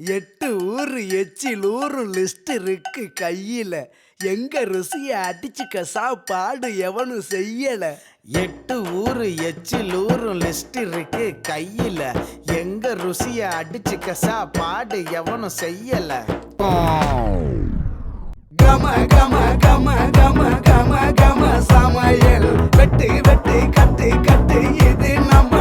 8 ஊரு எச்சில் ஊரும் லிஸ்ட் இருக்கு கையில. எங்க ருசிய அடிச்சுக்க சாப்பாடு எவனும் செய்யல. 8 ஊரு எச்சில் ஊரும் லிஸ்ட் இருக்கு கையில. எங்க ருசிய அடிச்சுக்க சாப்பாடு எவனும் செய்யல. கம கம கம கம கம கம சமையல். வெட்டு வெட்டு கட்டு கட்டு இது நம்ம